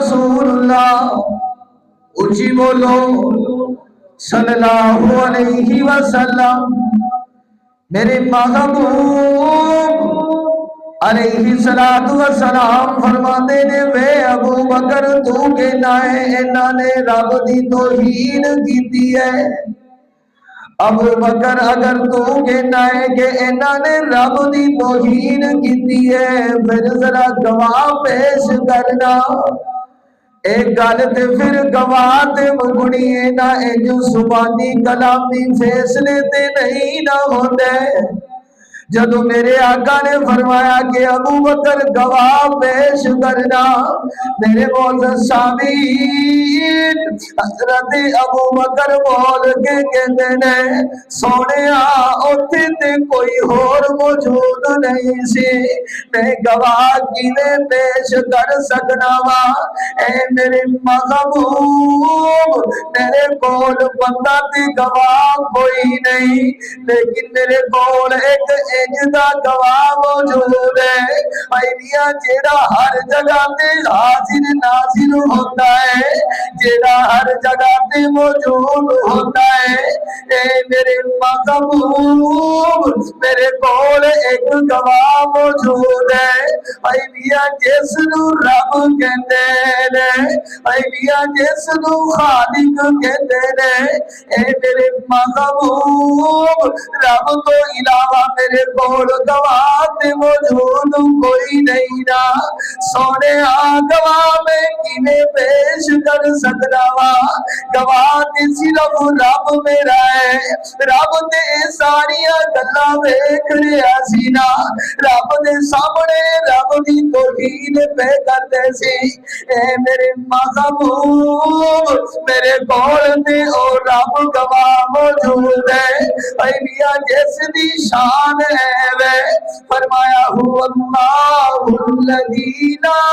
رسول اللہ، اونچی بولو صلی اللہ علیہ وسلم۔ میرے محبوب علیہ السلام فرماتے نے وے ابو بکر تو کہنا ہے انہاں نے رب دی توہین کیتی ہے۔ ابو بکر اگر تو کہنا ہے کہ انہاں نے رب دی توہین کیتی ہے پھر ذرا گواہ پیش کرنا۔ ایک گل تے پھر گواہ تے منگنی ہے نہ جو زبانی کلامی فیصلے تے نہیں نہ ہوندے۔ جدو میرے آقا نے فرمایا کہ ابو بکر گواہ پیش کرنا، میرے معزز سامعین حضرت ابو بکر بول کے کہتے ہیں سونے اوتھے تے کوئی اور موجود نہیں سی، میں گواہ کیویں پیش کر سکنا وا؟ اے میرے محبوب میرے کول بندہ تے گواہ کوئی نہیں، لیکن میرے کول ایک انجدہ گواہ موجود ہے، ایڈیا جیڑا ہر جگہ تے حاضر ناظر ہوتا ہے، جیڑا ہر جگہ تے موجود ہوتا ہے۔ اے میرے محبوب میرے کول ایک گواہ موجود ہے، ایڈیا جس نو رب کہتے ہیں، ایڈیا جس نو خالق کہتے ہیں۔ اے میرے محبوب رب تو علاوہ میرے کول گواہ تے موجود کوئی نہیں نا، سونے گواہ میں کیویں پیش کر سکدا وا؟ گواہ تے صرف رب میرا ہے، رب تے ساری گلاں ویکھ رہیا سی نا، رب دے سامنے رب دی توہین پہ کردے سی۔ اے میرے محبوب میرے کول تے او رب گواہ موجود ہے، اے میاں جس دی شان ہے وے فرمایا هو اللہ الذی لا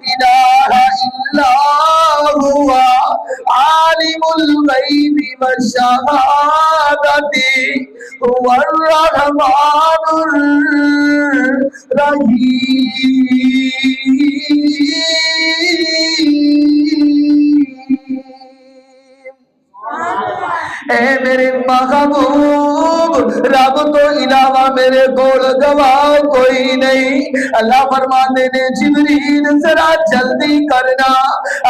الہ الا هو عالم الغیب والشہادۃ هو الرحمن الرحیم۔ اے میرے محبوب رب تو علاوہ میرے کول گواہ کوئی نہیں۔ اللہ فرماتے نے جبریل ذرا جلدی کرنا،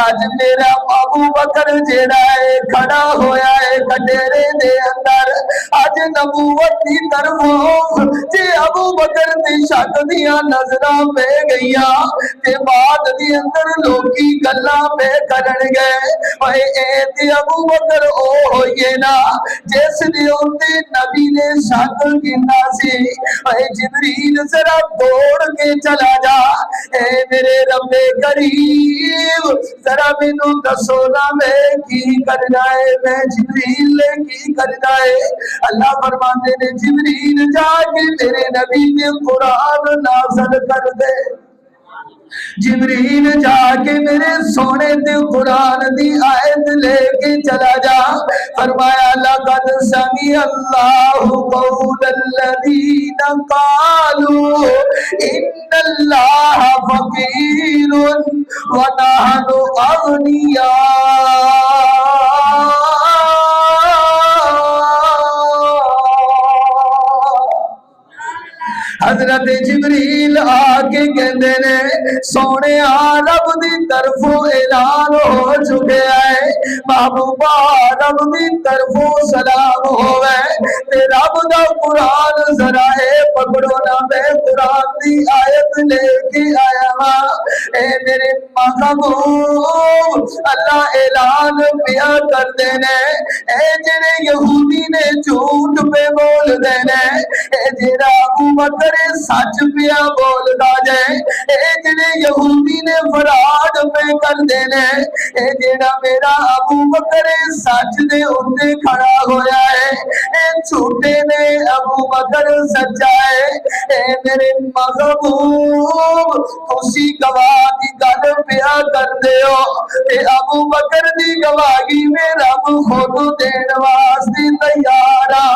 آج میرا ابو بکر جیڑا ہے کھڑا ہویا ہے کٹیرے دے اندر، آج نبوت دی طرفوں جے ابو بکر دی شک دیاں نظراں پہ گئیاں تے بعد دی اندر لوکی گلاں پہ کرن گئے، اے اے تے ابو بکر او ہوئیے نا جس نے اندے نبی نے شک کیتا سی۔ اے جبریل ذرا دوڑ کے چلا جا، اے میرے رب کریم ذرا مینوں دسو نا میں کی کرنا ہے، میں جبریل نے کی کرنا ہے؟ اللہ فرماتے نے جبریل جا کے میرے نبی نے قرآن نازل کر دے، جبریل جا کے میرے سونے تے قرآن دی آیت لے کے چلا جا، فرمایا لقد سمع اللہ قول الذین قالوا ان اللہ فقیر ونحن اغنیاء۔ حضرت جبریل آکے کہندے نے سونے رب دی طرفوں اعلان ہو چکے ہے، محبوبہ رب دی طرفوں سلام ہوئے تے رب دا قرآن ذرا پکڑو نا، میں قرآن دی آیت لے کے آیا ہاں۔ اے میرے محبوب اللہ اعلان پیا کر دینے، اے جڑے یہودی نے جھوٹ پہ بول دینے، اے جڑا ابو بکر سچ پیا بولدا جائے، اے جڑے یہودی نے فراڈ پہ کر دینے، اے جڑا میرا ابو بکر سچ دے اندے کھڑا ہویا ہے، اے جھوٹے نے ابو بکر سچا ہے۔ اے میرے محبوب تسی گواہ دی گل پیا کر دیو، اے ابو بکر دی گواہی میں رب خود دین واسطے تیار آ،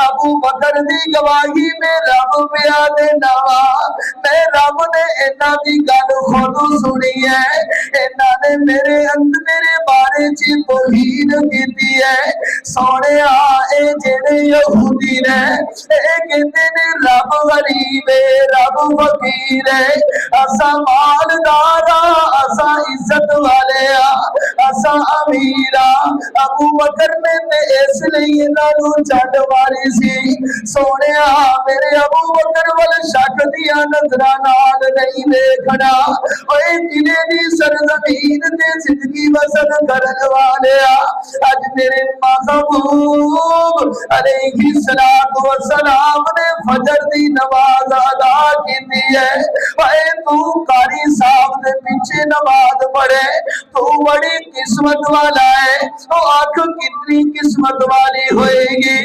ابو بکر دی گواہی میں رب پیا دینا وا، میں رب इन्हां दी गल खुद सुनी है, इन्हां ने मेरे बारे च तौहीन कीती है। सोहणिया ए जेड़े यहूदी ने ए कहंदे ने रब गरीब है, रब फकीर है, असा मालदार असा इज्जत वाले असा अमीर अबू बकर ने ते इसलिए इन्हां छड्ड मारी सी। सोहणिया मेरे अबू बकर वल शक दिया नजरां नाल नहीं देखना। ओए किले दी सरजमीन ते जिंदगी बसर करन वाले अज मेरे महबूब अलैहिस्सलातु वस्सलाम ने फजर दी नमाज अदा की है। भाई तू कारी साहब दे पीछे नमाज पढ़े, तू बड़ी किस्मत वाला है। ओ आख कितनी किस्मत वाली होएगी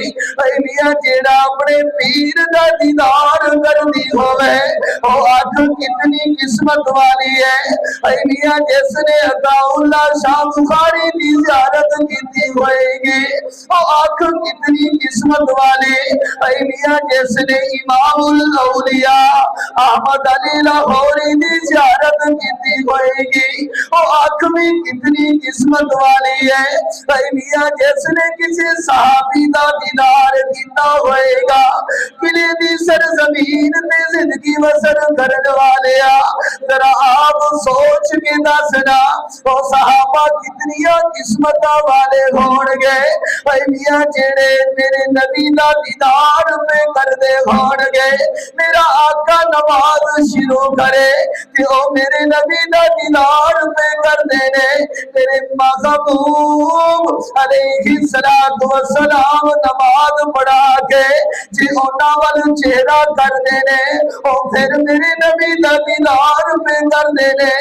मियां जेड़ा अपने पीर दा दीदार करदी होवे, ओ आख कितनी किस्मत वाली है मियां जिसने अताउल्ला शाह बुखारी दी ज़ियारत की होएगी। ओ आख कितनी किस्मत वाली मियां जिसने इमामुल औलिया अहमद अली लाहौरी दी ज़ियारत की होएगी। ओ आख भी कितनी किस्मत वाली है मियां जिसने किसी सहाबी दा दीदार कीता होएगा। किले दी सरजमीन ते जिंदगी बसर करन वाले जरा आप सोच के दसना ओ सहाबा कितनियां किस्मत वाले होणगे मियां जेड़े मेरे नबी दा दीदार पे करदे होणगे। मेरा आका नमाज शुरू करे कि ओ मेरे नबी दा दीदार पे करदे ने। तेरे महबूब अलैहिस्सलातु वस्सलाम नमाज पढ़ा के जे उन्हां वल चेहरा करदे ने ओ फिर मेरे नबी दा दीदार पे करदे ने।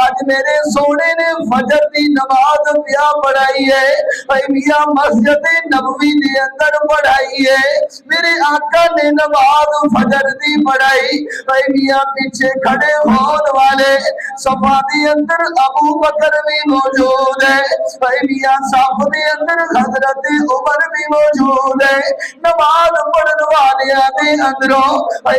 अज मेरे सोने ने फजर दी नमाज पिया पढ़ाई है मियां मस्जिद नबवी दे अंदर पढ़ाई है। मेरे आका ने नमाज फजर दी पढ़ाई मियां पीछे खड़े होने वाले सफा दे अंदर अबू बकर भी मौजूद है मियां साफ दे अंदर हजरत उमर भी मौजूद है। नमाज पढ़ने वाले दे अंदरों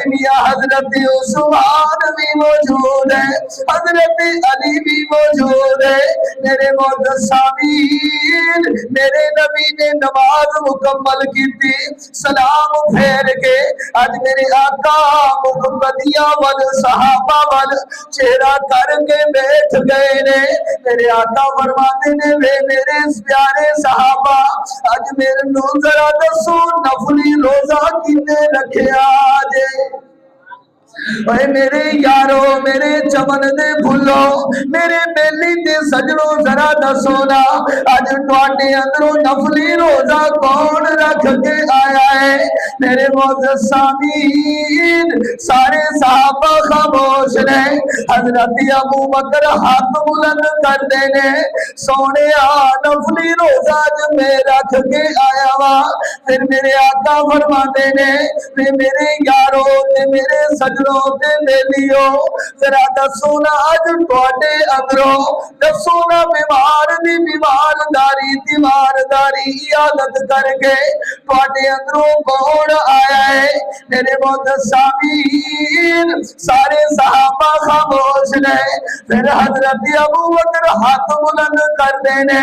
मियां हजरत उस्मान भी मौजूद है, हजरत अली भी मौजूद है। मेरे मुतसामीन मेरे नबी ने नमाज मुकम्मल की थी, सलाम फेर के आज मेरे आका मुकम्मदिया वल सहाबा वल चेहरा करके बैठ गए ने। मेरे आका फरमाते ने वे मेरे प्यारे सहाबा आज मेरे नू जरा दसो नफली रोजा किने रखिया जे। ओए मेरे यारो मेरे चमन दे फुल्लो मेरे बेली ते सजनो जरा दसो ना अज तुहाडे अंदरों नफली रोजा कौन रख के आया है। मेरे मुतसामीन सारे सहाबा खामोश ने। हजरत अबू बकर हाथ बुलंद करते ने सोने नफली रोजा ज मैं रख के आया वा। फिर मेरे आका फरमाते ने मेरे यारो ते मेरे सजनो ते बेलियो जरा दसो ना अज तुहाडे अंदरों दसो ना बीमार दी बीमारदारी इयादत करके तुहाडे अंदरों कौन आया है। मेरे मुतसामीन सारे सहाबा खामोश ने। फिर हजरत अबू बकर हाथ बुलंद करते ने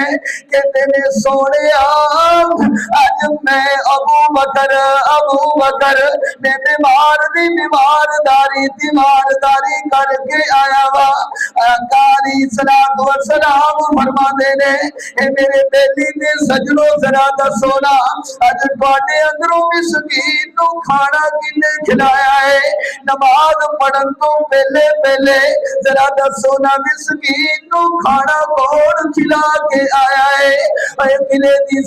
कहते ने सोने अज मैं अबू बकर मैं बीमार दी बीमारदारी करके आया वा। काली सलात व सलाम फरमाते ने ए मेरे बेली दे सजनो जरा दसो ना अज तुहाडे अंदरों मिस्कीन नू खाना किने खिलाया है। नमाज पढ़न तो पहले जरा दसो ना मिस्कीन नू खाना कौन खिला के आया है। किले दी